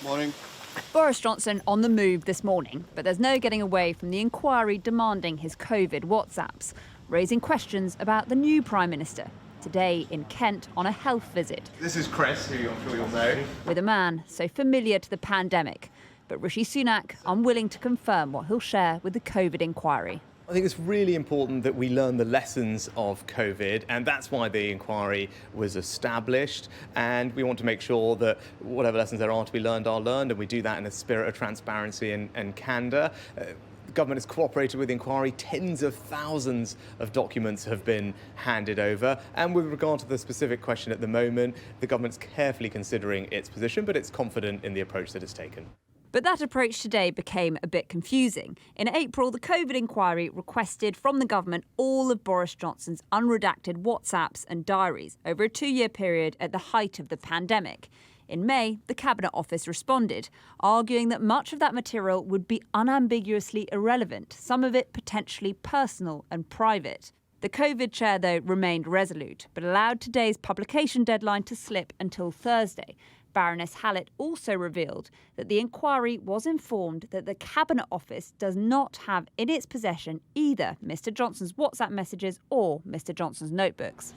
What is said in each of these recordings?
Morning. Boris Johnson on the move this morning, but there's no getting away from the inquiry demanding his COVID WhatsApps, raising questions about the new Prime Minister, today in Kent on a health visit. This is Chris, who I'm sure you'll know. With a man so familiar to the pandemic, but Rishi Sunak unwilling to confirm what he'll share with the COVID inquiry. I think it's really important that we learn the lessons of COVID, and that's why the inquiry was established. And we want to make sure that whatever lessons there are to be learned are learned, and we do that in a spirit of transparency and candour. The government has cooperated with the inquiry. Tens of thousands of documents have been handed over. And with regard to the specific question at the moment, the government's carefully considering its position, but it's confident in the approach that it's taken. But that approach today became a bit confusing. In April, the COVID inquiry requested from the government all of Boris Johnson's unredacted WhatsApps and diaries over a 2-year period at the height of the pandemic. In May, the Cabinet Office responded, arguing that much of that material would be unambiguously irrelevant, some of it potentially personal and private. The COVID chair, though, remained resolute, but allowed today's publication deadline to slip until Thursday. Baroness Hallett also revealed that the inquiry was informed that the Cabinet Office does not have in its possession either Mr Johnson's WhatsApp messages or Mr Johnson's notebooks.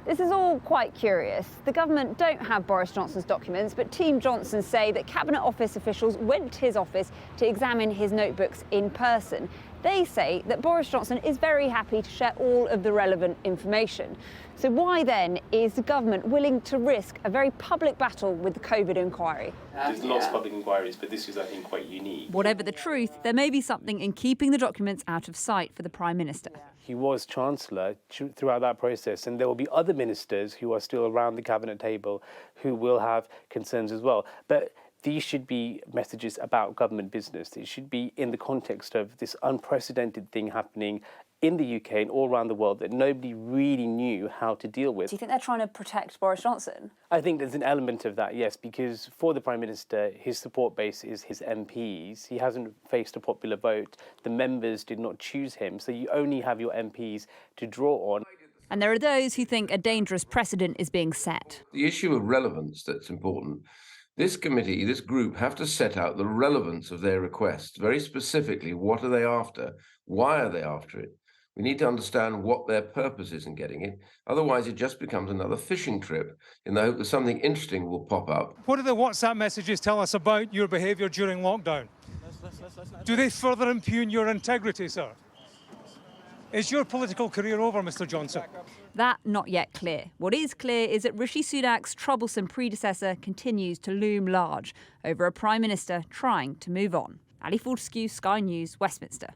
This is all quite curious. The government don't have Boris Johnson's documents, but Team Johnson say that Cabinet Office officials went to his office to examine his notebooks in person. They say that Boris Johnson is very happy to share all of the relevant information. So why then is the government willing to risk a very public battle with the COVID inquiry? There's lots of public inquiries, but this is, I think, quite unique. Whatever the truth, there may be something in keeping the documents out of sight for the Prime Minister. He was Chancellor throughout that process, and there will be other ministers who are still around the cabinet table who will have concerns as well. But these should be messages about government business. It should be in the context of this unprecedented thing happening in the UK and all around the world that nobody really knew how to deal with. Do you think they're trying to protect Boris Johnson? I think there's an element of that, yes, because for the Prime Minister, his support base is his MPs. He hasn't faced a popular vote. The members did not choose him, so you only have your MPs to draw on. And there are those who think a dangerous precedent is being set. The issue of relevance that's important. This committee, this group, have to set out the relevance of their requests. Very specifically, what are they after? Why are they after it? We need to understand what their purpose is in getting it. Otherwise, it just becomes another fishing trip in the hope that something interesting will pop up. What do the WhatsApp messages tell us about your behaviour during lockdown? Do they further impugn your integrity, sir? Is your political career over, Mr Johnson? That not yet clear. What is clear is that Rishi Sunak's troublesome predecessor continues to loom large over a Prime Minister trying to move on. Ali Fortescue, Sky News, Westminster.